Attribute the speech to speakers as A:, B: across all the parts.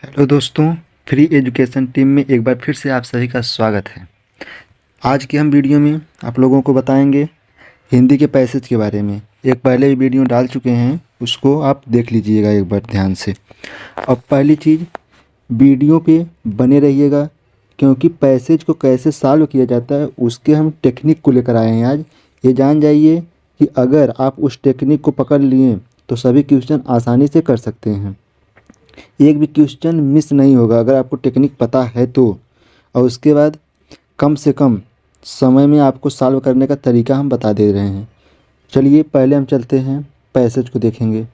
A: Hello दोस्तों, free education team में एक बार फिर से आप सभी का स्वागत है। आज की हम वीडियो में आप लोगों को बताएंगे हिंदी के पैसेज के बारे में। एक पहले भी वीडियो डाल चुके हैं, उसको आप देख लीजिएगा एक बार ध्यान से। अब पहली चीज़, वीडियो पे बने रहिएगा क्योंकि पैसेज को कैसे सॉल्व किया जाता है उसके हम टेक्निक को लेकर आए हैं आज। ये जान जाइए कि अगर आप उस टेक्निक को पकड़ लिए तो सभी क्वेश्चन आसानी से कर सकते हैं। एक भी क्वेश्चन मिस नहीं होगा अगर आपको टेक्निक पता है तो। और उसके बाद कम से कम समय में आपको सॉल्व करने का तरीका हम बता दे रहे हैं। चलिए पहले हम चलते हैं, पैसेज को देखेंगे।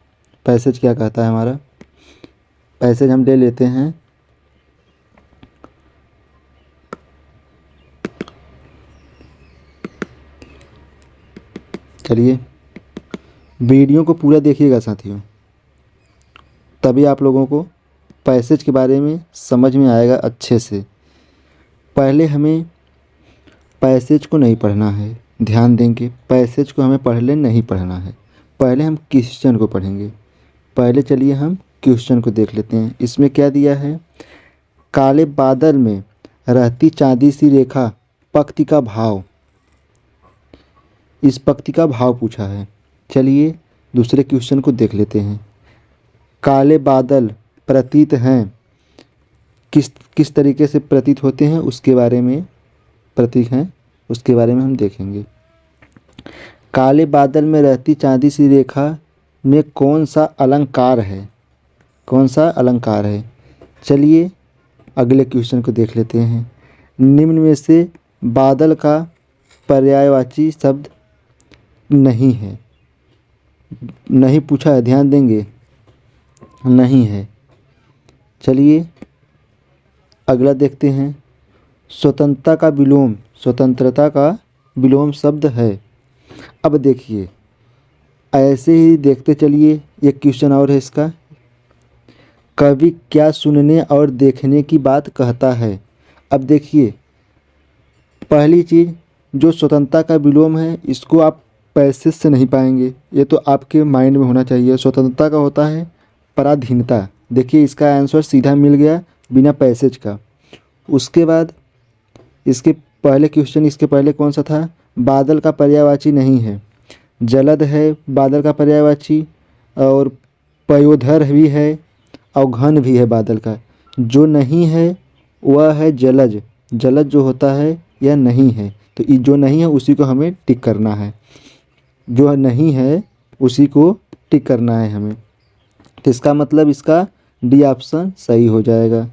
A: पैसेज क्या कहता है हमारा। पैसेज हम ले लेते हैं, चलिए वीडियो को पूरा देखिएगा साथियों, तभी आप लोगों को पैसेज के बारे में समझ में आएगा अच्छे से। पहले हमें पैसेज को नहीं पढ़ना है, ध्यान देंगे। पैसेज को हमें पहले नहीं पढ़ना है, पहले हम क्वेश्चन को पढ़ेंगे। पहले चलिए हम क्वेश्चन को देख लेते हैं। इसमें क्या दिया है, काले बादल में रहती चांदी सी रेखा पंक्ति का भाव। इस पंक्ति का भाव पूछा है। चलिए दूसरे क्वेश्चन को देख लेते हैं। काले बादल प्रतीत हैं, किस किस तरीके से प्रतीत होते हैं उसके बारे में, प्रतीक हैं उसके बारे में हम देखेंगे। काले बादल में रहती चांदी सी रेखा में कौन सा अलंकार है, कौन सा अलंकार है। चलिए अगले क्वेश्चन को देख लेते हैं। निम्न में से बादल का पर्यायवाची शब्द नहीं है। नहीं पूछा है, ध्यान देंगे, नहीं है। चलिए अगला देखते हैं। स्वतंत्रता का विलोम, स्वतंत्रता का विलोम शब्द है। अब देखिए ऐसे ही देखते चलिए, एक क्वेश्चन और है इसका। कवि क्या सुनने और देखने की बात कहता है। अब देखिए पहली चीज़, जो स्वतंत्रता का विलोम है इसको आप पैसेज से नहीं पाएंगे, ये तो आपके माइंड में होना चाहिए। स्वतंत्रता का होता है पराधीनता। देखिए इसका आंसर सीधा मिल गया बिना पैसेज का। उसके बाद इसके पहले क्वेश्चन, इसके पहले कौन सा था, बादल का पर्यायवाची नहीं है। जलद है बादल का पर्यायवाची, और पयोधर भी है, और घन भी है बादल का। जो नहीं है वह है जलज। जलज जो होता है यह नहीं है, तो ये जो नहीं है उसी को हमें टिक करना है। जो नहीं है उसी को टिक करना है हमें, तो इसका मतलब इसका डी ऑप्शन सही हो जाएगा।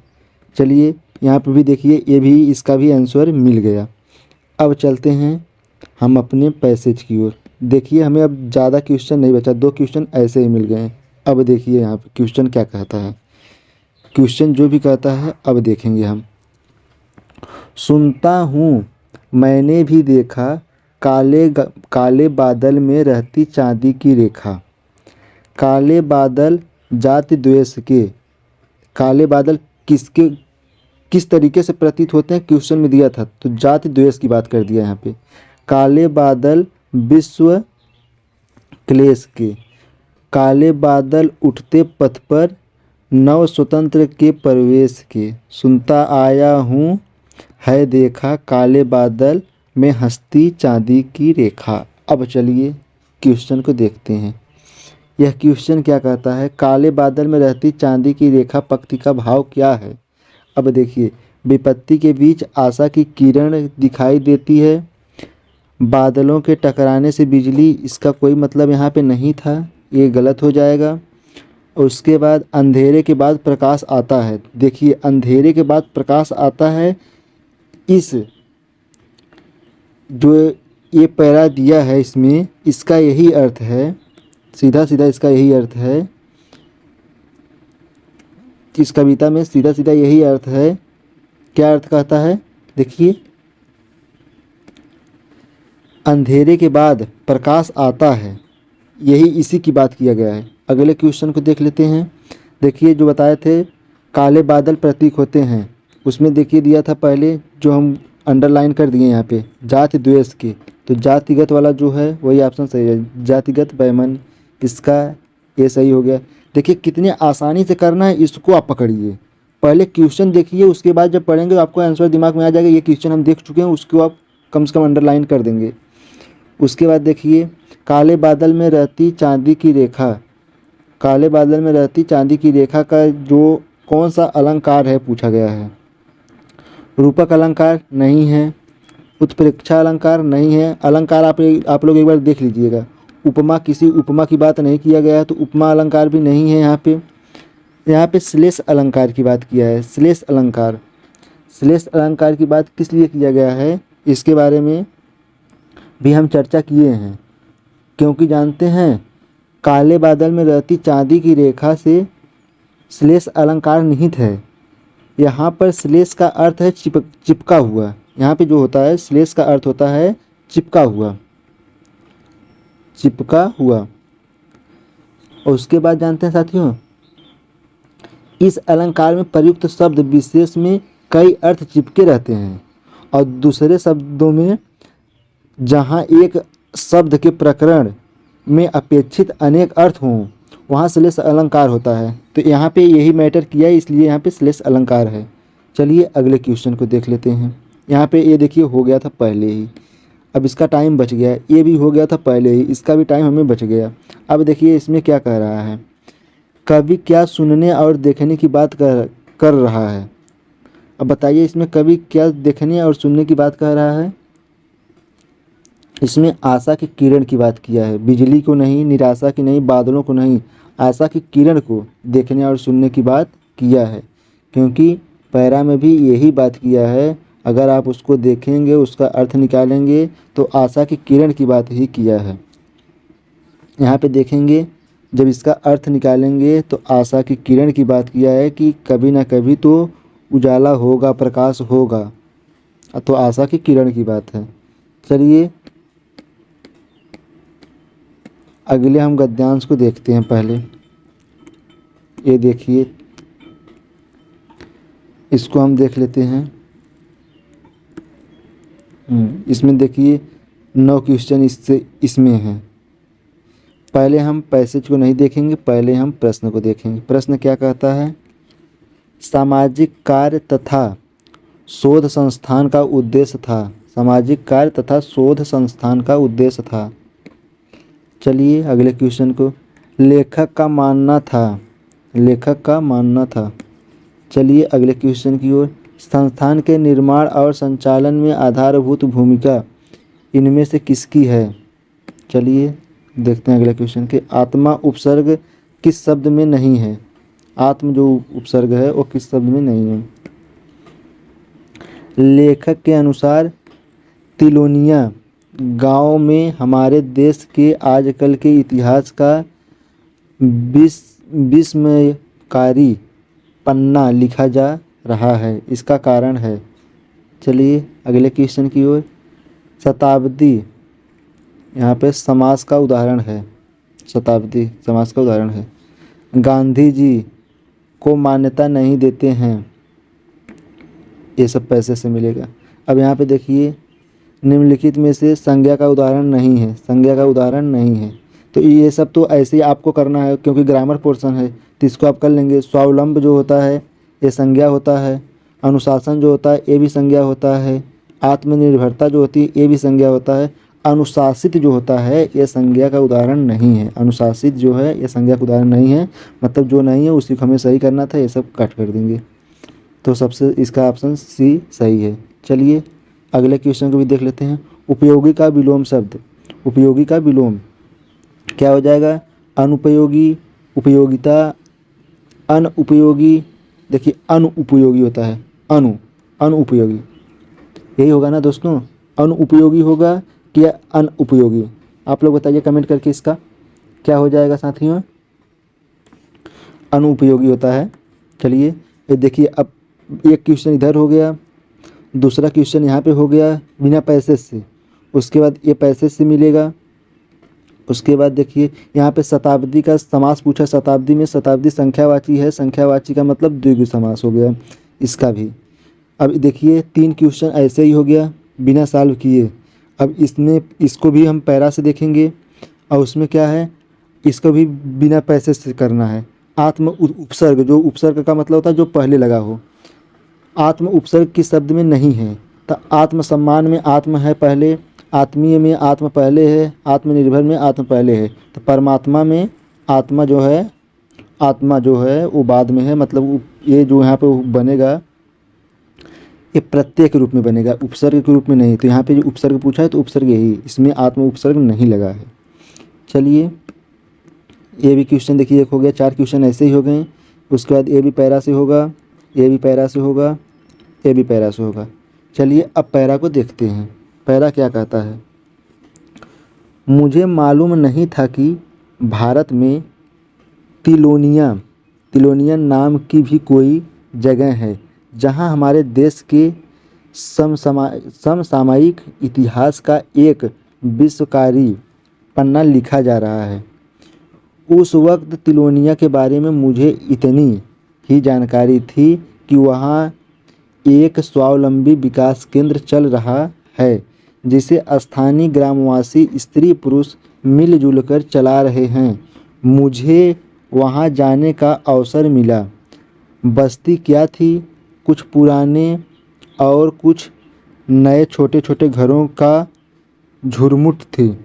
A: चलिए यहाँ पे भी देखिए, ये भी इसका भी आंसर मिल गया। अब चलते हैं हम अपने पैसेज की ओर। देखिए हमें अब ज़्यादा क्वेश्चन नहीं बचा, 2 क्वेश्चन ऐसे ही मिल गए हैं। अब देखिए यहाँ पे क्वेश्चन क्या कहता है। क्वेश्चन जो भी कहता है अब देखेंगे हम। सुनता हूँ मैंने भी देखा काले बादल में रहती चांदी की रेखा। काले बादल जाति द्वेष के, काले बादल किसके किस तरीके से प्रतीत होते हैं क्वेश्चन में दिया था, तो जाति द्वेष की बात कर दिया यहाँ पे। काले बादल विश्व क्लेश के, काले बादल उठते पथ पर नव स्वतंत्र के प्रवेश के। सुनता आया हूँ है देखा काले बादल में हंसती चांदी की रेखा। अब चलिए क्वेश्चन को देखते हैं। यह क्वेश्चन क्या कहता है, काले बादल में रहती चांदी की रेखा पंक्ति का भाव क्या है। अब देखिए, विपत्ति के बीच आशा की किरण दिखाई देती है, बादलों के टकराने से बिजली, इसका कोई मतलब यहाँ पे नहीं था, ये गलत हो जाएगा। उसके बाद अंधेरे के बाद प्रकाश आता है। देखिए अंधेरे के बाद प्रकाश आता है, इस जो ये पैरा दिया है इसमें, इसका यही अर्थ है, सीधा सीधा इसका यही अर्थ है, इस कविता में सीधा सीधा यही अर्थ है। क्या अर्थ कहता है, देखिए अंधेरे के बाद प्रकाश आता है, यही इसी की बात किया गया है। अगले क्वेश्चन को देख लेते हैं। देखिए जो बताए थे काले बादल प्रतीक होते हैं, उसमें देखिए दिया था पहले, जो हम अंडरलाइन कर दिए यहाँ पे, जाति द्वेष के, तो जातिगत वाला जो है वही ऑप्शन सही है, जातिगत बैमन, इसका ये सही हो गया। देखिए कितनी आसानी से करना है, इसको आप पकड़िए, पहले क्वेश्चन देखिए, उसके बाद जब पढ़ेंगे तो आपको आंसर दिमाग में आ जाएगा। ये क्वेश्चन हम देख चुके हैं, उसको आप कम से कम अंडरलाइन कर देंगे। उसके बाद देखिए, काले बादल में रहती चांदी की रेखा, काले बादल में रहती चांदी की रेखा का जो कौन सा अलंकार है पूछा गया है। रूपक अलंकार नहीं है, उत्प्रेक्षा अलंकार नहीं है। अलंकार आप लोग एक बार देख लीजिएगा। उपमा, किसी उपमा की बात नहीं किया गया है, तो उपमा अलंकार भी नहीं है यहाँ पे। यहाँ पे श्लेष अलंकार की बात किया है। श्लेष अलंकार, श्लेष अलंकार की बात किस लिए किया गया है, इसके बारे में भी हम चर्चा किए हैं। क्योंकि जानते हैं, काले बादल में रहती चांदी की रेखा से श्लेष अलंकार निहित है। यहाँ पर श्लेष का अर्थ है चिपका हुआ। यहाँ पे जो होता है श्लेष का अर्थ होता है चिपका हुआ, चिपका हुआ। और उसके बाद जानते हैं साथियों, इस अलंकार में प्रयुक्त शब्द विशेष में कई अर्थ चिपके रहते हैं, और दूसरे शब्दों में जहाँ एक शब्द के प्रकरण में अपेक्षित अनेक अर्थ हों वहाँ श्लेष अलंकार होता है। तो यहाँ पे यही मैटर किया है, इसलिए यहाँ पे श्लेष अलंकार है। चलिए अगले क्वेश्चन को देख लेते हैं। यहाँ पे ये देखिए हो गया था पहले ही, अब इसका टाइम बच गया है। ये भी हो गया था पहले ही, इसका भी टाइम हमें बच गया। अब देखिए इसमें क्या कह रहा है, कवि क्या सुनने और देखने की बात कर रहा है। अब बताइए इसमें कवि क्या देखने और सुनने की बात कह रहा है। इसमें आशा की किरण की बात किया है, बिजली को नहीं, निराशा की नहीं, बादलों को नहीं, आशा की किरण को देखने और सुनने की बात किया है। क्योंकि पैरा में भी यही बात किया है। अगर आप उसको देखेंगे, उसका अर्थ निकालेंगे तो आशा की किरण की बात ही किया है। यहाँ पे देखेंगे, जब इसका अर्थ निकालेंगे तो आशा की किरण की बात किया है कि कभी ना कभी तो उजाला होगा, प्रकाश होगा, तो आशा की किरण की बात है। चलिए अगले हम गद्यांश को देखते हैं। पहले ये देखिए, इसको हम देख लेते हैं। इसमें देखिए 9 क्वेश्चन इसमें हैं। पहले हम पैसेज को नहीं देखेंगे, पहले हम प्रश्न को देखेंगे। प्रश्न क्या कहता है, सामाजिक कार्य तथा शोध संस्थान का उद्देश्य था। सामाजिक कार्य तथा शोध संस्थान का उद्देश्य था। चलिए अगले क्वेश्चन को, लेखक का मानना था, लेखक का मानना था। चलिए अगले क्वेश्चन की ओर, संस्थान के निर्माण और संचालन में आधारभूत भूमिका इनमें से किसकी है। चलिए देखते हैं अगले क्वेश्चन के, आत्मा उपसर्ग किस शब्द में नहीं है। आत्म जो उपसर्ग है वो किस शब्द में नहीं है। लेखक के अनुसार तिलोनिया गांव में हमारे देश के आजकल के इतिहास का विस्मयकारी पन्ना लिखा जा रहा है, इसका कारण है। चलिए अगले क्वेश्चन की ओर, शताब्दी यहाँ पे समास का उदाहरण है, शताब्दी समास का उदाहरण है। गांधी जी को मान्यता नहीं देते हैं, ये सब पैसे से मिलेगा। अब यहाँ पे देखिए, निम्नलिखित में से संज्ञा का उदाहरण नहीं है, संज्ञा का उदाहरण नहीं है। तो ये सब तो ऐसे ही आपको करना है, क्योंकि ग्रामर पोर्शन है तो इसको आप कर लेंगे। स्वावलंब जो होता है ये संज्ञा होता है, अनुशासन जो होता है ये भी संज्ञा होता है, आत्मनिर्भरता जो होती है ये भी संज्ञा होता है। अनुशासित जो होता है ये संज्ञा का उदाहरण नहीं है, अनुशासित जो है ये संज्ञा का उदाहरण नहीं है। मतलब जो नहीं है उसी को हमें सही करना था, ये सब कट कर देंगे। तो सबसे इसका ऑप्शन सी सही है। चलिए अगले क्वेश्चन को भी देख लेते हैं। उपयोगी का विलोम शब्द, उपयोगी का विलोम क्या हो जाएगा, अनुपयोगी, उपयोगिता, अनुपयोगी। देखिए अनुपयोगी होता है, अनुपयोगी, यही होगा ना दोस्तों, अनुपयोगी होगा कि अनुपयोगी। आप लोग बताइए कमेंट करके इसका क्या हो जाएगा साथियों, अनुपयोगी होता है। चलिए ये देखिए, अब एक क्वेश्चन इधर हो गया, दूसरा क्वेश्चन यहाँ पे हो गया बिना पैसे से, उसके बाद ये पैसे से मिलेगा। उसके बाद देखिए यहाँ पे शताब्दी का समास पूछा, शताब्दी में शताब्दी संख्यावाची है, संख्यावाची का मतलब द्विगु समास हो गया इसका भी। अब देखिए 3 क्वेश्चन ऐसे ही हो गया बिना सॉल्व किए। अब इसमें इसको भी हम पैरा से देखेंगे, और उसमें क्या है, इसको भी बिना पैसे से करना है। उपसर्ग, जो उपसर्ग का मतलब होता है जो पहले लगा हो, आत्म उपसर्ग किस शब्द में नहीं है। तो आत्मसम्मान में आत्म है पहले, आत्मीय में आत्म पहले है, आत्मनिर्भर में आत्म पहले है। तो परमात्मा में आत्मा जो है, आत्मा जो है वो बाद में है। मतलब ये जो यहाँ पे बनेगा ये प्रत्यय के रूप में बनेगा, उपसर्ग के रूप में नहीं। तो यहाँ पे जो उपसर्ग पूछा है तो उपसर्ग यही, इसमें आत्म उपसर्ग नहीं लगा है। चलिए ये भी क्वेश्चन देखिए, एक हो गया, 4 क्वेश्चन ऐसे ही हो गए। उसके बाद ये भी पैरा से होगा, ये भी पैरा से होगा, ये भी पैरा से होगा। चलिए अब पैरा को देखते हैं। पैरा क्या कहता है, मुझे मालूम नहीं था कि भारत में तिलोनिया नाम की भी कोई जगह है जहां हमारे देश के समसामयिक इतिहास का एक विश्वकारी पन्ना लिखा जा रहा है। उस वक्त तिलोनिया के बारे में मुझे इतनी ही जानकारी थी कि वहाँ एक स्वावलंबी विकास केंद्र चल रहा है जिसे स्थानीय ग्रामवासी स्त्री पुरुष मिलजुल कर चला रहे हैं। मुझे वहाँ जाने का अवसर मिला। बस्ती क्या थी, कुछ पुराने और कुछ नए छोटे छोटे घरों का झुरमुट थी।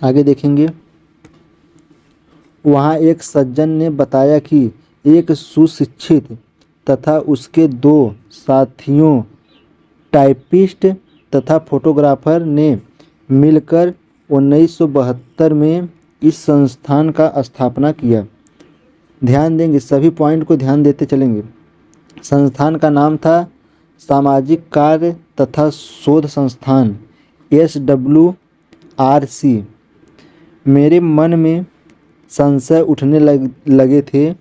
A: आगे देखेंगे, वहाँ एक सज्जन ने बताया कि एक सुशिक्षित तथा उसके 2 साथियों टाइपिस्ट तथा फोटोग्राफर ने मिलकर 1972 में इस संस्थान का स्थापना किया। ध्यान देंगे, सभी पॉइंट को ध्यान देते चलेंगे। संस्थान का नाम था सामाजिक कार्य तथा शोध संस्थान, SWRC। मेरे मन में संशय उठने लगे थे।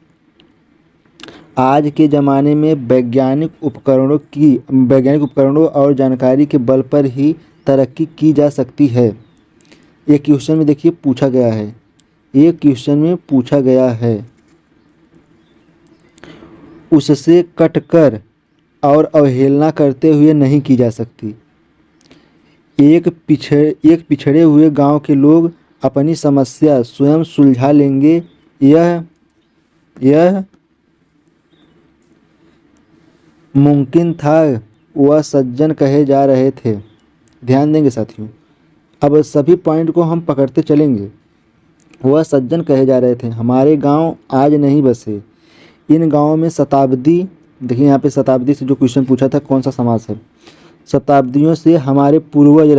A: आज के ज़माने में वैज्ञानिक उपकरणों और जानकारी के बल पर ही तरक्की की जा सकती है। ये क्वेश्चन में देखिए पूछा गया है, ये क्वेश्चन में पूछा गया है, उससे कटकर और अवहेलना करते हुए नहीं की जा सकती। एक पिछड़े हुए गांव के लोग अपनी समस्या स्वयं सुलझा लेंगे, यह मुमकिन था, वह सज्जन कहे जा रहे थे। ध्यान देंगे साथियों, अब सभी पॉइंट को हम पकड़ते चलेंगे। वह सज्जन कहे जा रहे थे, हमारे गांव आज नहीं बसे, इन गांवों में शताब्दी, देखिए यहाँ पे शताब्दी से जो क्वेश्चन पूछा था कौन सा समास है, शताब्दियों से हमारे पूर्वज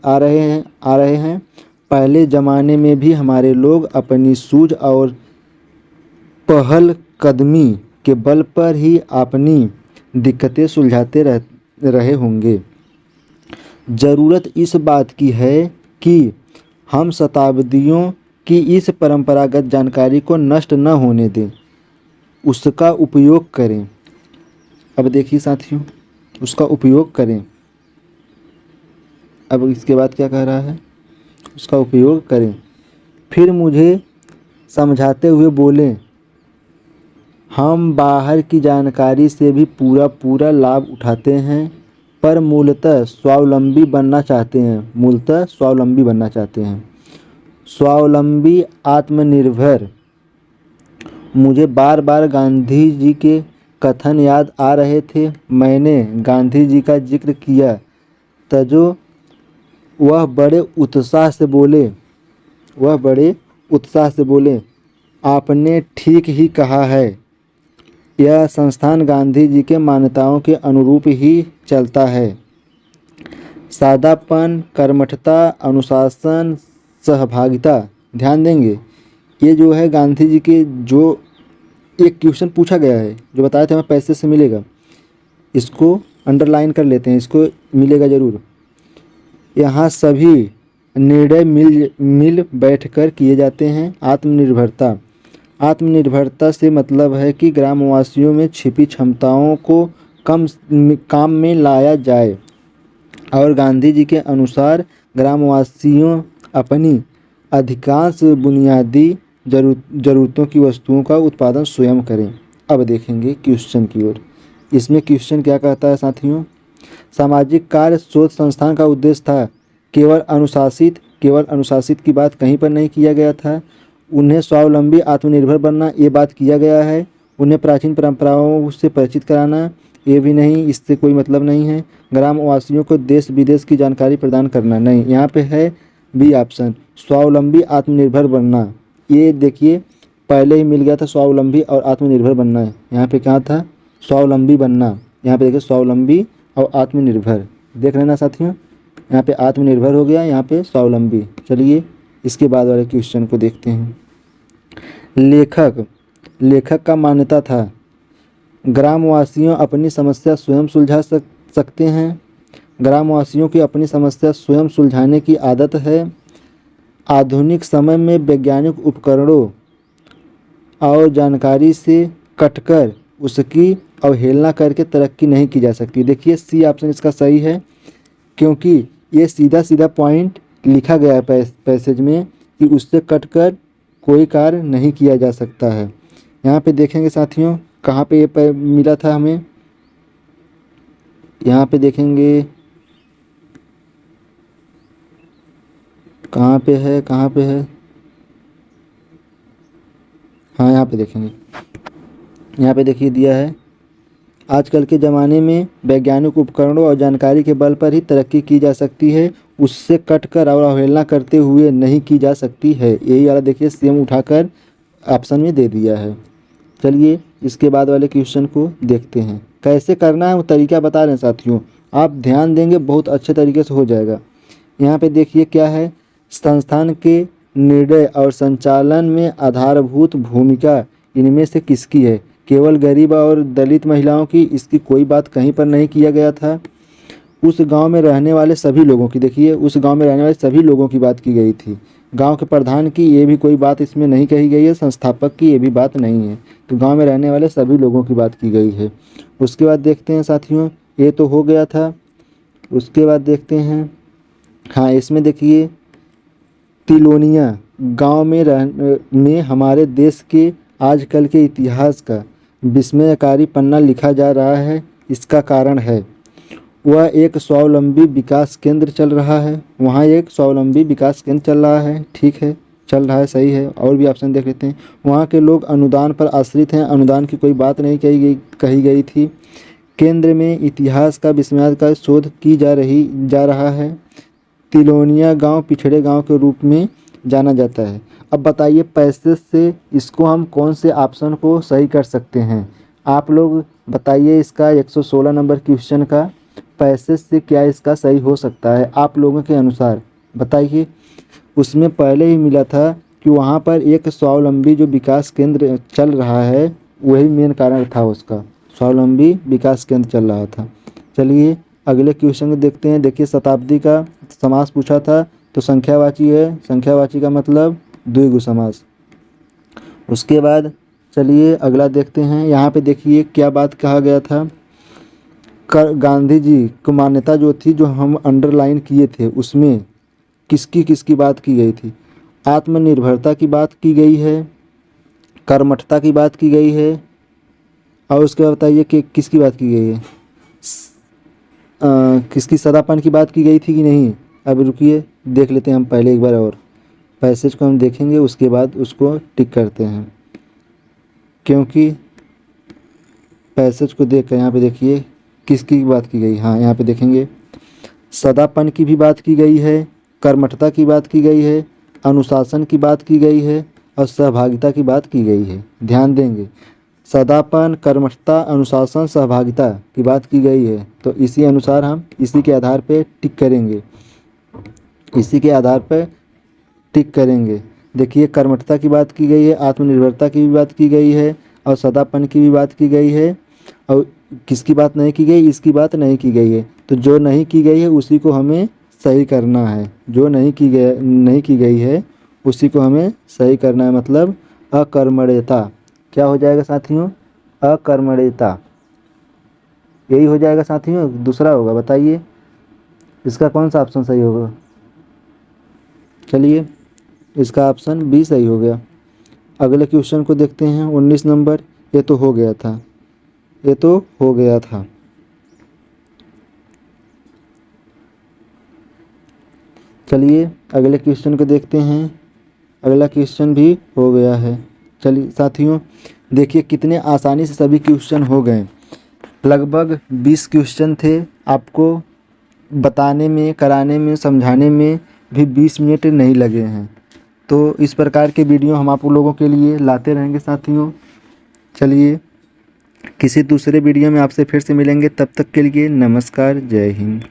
A: आ रहे हैं। पहले ज़माने में भी हमारे लोग अपनी सूझ और पहल कदमी के बल पर ही अपनी दिक्कतें सुलझाते रहे होंगे। ज़रूरत इस बात की है कि हम शताब्दियों की इस परंपरागत जानकारी को नष्ट न होने दें, उसका उपयोग करें। अब देखिए साथियों, उसका उपयोग करें। अब इसके बाद क्या कह रहा है, उसका उपयोग करें। फिर मुझे समझाते हुए बोले, हम बाहर की जानकारी से भी पूरा लाभ उठाते हैं, पर मूलतः स्वावलंबी बनना चाहते हैं। स्वावलंबी, आत्मनिर्भर। मुझे बार बार गांधी जी के कथन याद आ रहे थे। मैंने गांधी जी का जिक्र किया तो वह बड़े उत्साह से बोले, आपने ठीक ही कहा है, यह संस्थान गांधी जी के मान्यताओं के अनुरूप ही चलता है। सादापन, कर्मठता, अनुशासन, सहभागिता। ध्यान देंगे, ये जो है गांधी जी के जो एक क्वेश्चन पूछा गया है, जो बताया था हमें पैसे से मिलेगा, इसको अंडरलाइन कर लेते हैं, इसको मिलेगा ज़रूर। यहाँ सभी निर्णय मिल बैठकर किए जाते हैं। आत्मनिर्भरता से मतलब है कि ग्रामवासियों में छिपी क्षमताओं को काम में लाया जाए और गांधी जी के अनुसार ग्रामवासियों अपनी अधिकांश बुनियादी ज़रूरतों की वस्तुओं का उत्पादन स्वयं करें। अब देखेंगे क्वेश्चन की ओर। इसमें क्वेश्चन क्या कहता है साथियों, सामाजिक कार्य शोध संस्थान का उद्देश्य था केवल अनुशासित केवल अनुशासित की बात कहीं पर नहीं किया गया था। उन्हें स्वावलंबी आत्मनिर्भर बनना ये बात किया गया है। उन्हें प्राचीन परंपराओं से परिचित कराना ये भी नहीं, इससे कोई मतलब नहीं है। ग्रामवासियों को देश विदेश की जानकारी प्रदान करना नहीं, यहाँ पे है बी ऑप्शन स्वावलंबी आत्मनिर्भर बनना। ये देखिए पहले ही मिल गया था स्वावलंबी और आत्मनिर्भर बनना है, यहाँ पे क्या था स्वावलंबी बनना। यहाँ पे देखिए स्वावलंबी और आत्मनिर्भर देख लेना साथियों, यहाँ पे आत्मनिर्भर हो गया, यहाँ पे स्वावलंबी। चलिए इसके बाद वाले क्वेश्चन को देखते हैं। लेखक का मान्यता था ग्रामवासियों अपनी समस्या स्वयं सुलझा सकते हैं। ग्रामवासियों की अपनी समस्या स्वयं सुलझाने की आदत है। आधुनिक समय में वैज्ञानिक उपकरणों और जानकारी से कटकर उसकी अवहेलना करके तरक्की नहीं की जा सकती। देखिए सी ऑप्शन इसका सही है, क्योंकि ये सीधा सीधा पॉइंट लिखा गया है पैसेज में कि उससे कटकर कोई कार्य नहीं किया जा सकता है। यहाँ पे देखेंगे साथियों कहाँ पे ये मिला था हमें, यहाँ पे देखेंगे कहाँ पे है हाँ यहाँ पे देखेंगे, यहाँ पे देखिए दिया है आजकल के ज़माने में वैज्ञानिक उपकरणों और जानकारी के बल पर ही तरक्की की जा सकती है, उससे कटकर और अवहेलना करते हुए नहीं की जा सकती है। यही वाला देखिए सेम उठाकर ऑप्शन में दे दिया है। चलिए इसके बाद वाले क्वेश्चन को देखते हैं। कैसे करना है वो तरीका बता रहे हैं साथियों, आप ध्यान देंगे बहुत अच्छे तरीके से हो जाएगा। यहाँ पे देखिए क्या है, संस्थान के निर्णय और संचालन में आधारभूत भूमिका इनमें से किसकी है? केवल गरीब और दलित महिलाओं की, इसकी कोई बात कहीं पर नहीं किया गया था। उस गांव में रहने वाले सभी लोगों की, देखिए उस गांव में रहने वाले सभी लोगों की बात की गई थी। गांव के प्रधान की ये भी कोई बात इसमें नहीं कही गई है, संस्थापक की ये भी बात नहीं है, तो गांव में रहने वाले सभी लोगों की बात की गई है। उसके बाद देखते हैं साथियों, ये तो हो गया था। उसके बाद देखते हैं, हाँ इसमें देखिए तिलोनिया गांव में हमारे देश के आजकल के इतिहास का विस्मयकारी पन्ना लिखा जा रहा है। इसका कारण है वह एक स्वावलंबी विकास केंद्र चल रहा है, वहाँ एक स्वावलंबी विकास केंद्र चल रहा है, ठीक है चल रहा है सही है। और भी ऑप्शन देख लेते हैं। वहाँ के लोग अनुदान पर आश्रित हैं, अनुदान की कोई बात नहीं कही गई थी। केंद्र में इतिहास का विस्मयकारी शोध की जा रहा है। तिलोनिया गांव पिछड़े गांव के रूप में जाना जाता है। अब बताइए पैसेज से इसको हम कौन से ऑप्शन को सही कर सकते हैं? आप लोग बताइए इसका 116 नंबर क्वेश्चन का पैसेज से क्या इसका सही हो सकता है आप लोगों के अनुसार, बताइए। उसमें पहले ही मिला था कि वहाँ पर एक स्वावलंबी जो विकास केंद्र चल रहा है, वही मेन कारण था उसका, स्वावलंबी विकास केंद्र चल रहा था। चलिए अगले क्वेश्चन को देखते हैं। देखिए शताब्दी का समास पूछा था, तो संख्यावाची है, संख्यावाची का मतलब द्विगु समास। उसके बाद चलिए अगला देखते हैं। यहाँ पे देखिए क्या बात कहा गया था, गांधी जी की मान्यता जो थी, जो हम अंडरलाइन किए थे, उसमें किसकी बात की गई थी? आत्मनिर्भरता की बात की गई है, कर्मठता की बात की गई है, और उसके बाद बताइए कि किसकी बात की गई है? किसकी सदापन की बात की गई थी कि नहीं? अब रुकिए देख लेते हैं हम पहले एक बार और पैसेज को हम देखेंगे, उसके बाद उसको टिक करते हैं, क्योंकि पैसेज को देख कर यहाँ पे देखिए किसकी बात की गई। हाँ यहाँ पे देखेंगे सदापन की भी बात की गई है, कर्मठता की बात की गई है, अनुशासन की बात की गई है, और सहभागिता की बात की गई है। ध्यान देंगे सदापन, कर्मठता, अनुशासन, सहभागिता की बात की गई है, तो इसी अनुसार हम इसी के आधार पे टिक करेंगे, इसी के आधार पर टिक करेंगे। देखिए कर्मठता की बात की गई है, आत्मनिर्भरता की भी बात की गई है, और सदापन की भी बात की गई है, और किसकी बात नहीं की गई? इसकी बात नहीं की गई है। तो जो नहीं की गई है उसी को हमें सही करना है, जो नहीं की गई है उसी को हमें सही करना है, मतलब अकर्मण्यता। क्या हो जाएगा साथियों? अकर्मण्यता, यही हो जाएगा साथियों। दूसरा होगा, बताइए इसका कौन सा ऑप्शन सही होगा? चलिए इसका ऑप्शन बी सही हो गया। अगले क्वेश्चन को देखते हैं 19 नंबर। ये तो हो गया था, ये तो हो गया था। चलिए अगले क्वेश्चन को देखते हैं। अगला क्वेश्चन भी हो गया है। चलिए साथियों, देखिए कितने आसानी से सभी क्वेश्चन हो गए। लगभग 20 क्वेश्चन थे। आपको बताने में, कराने में, समझाने में भी 20 मिनट नहीं लगे हैं। तो इस प्रकार के वीडियो हम आप लोगों के लिए लाते रहेंगे साथियों। चलिए किसी दूसरे वीडियो में आपसे फिर से मिलेंगे। तब तक के लिए नमस्कार, जय हिंद।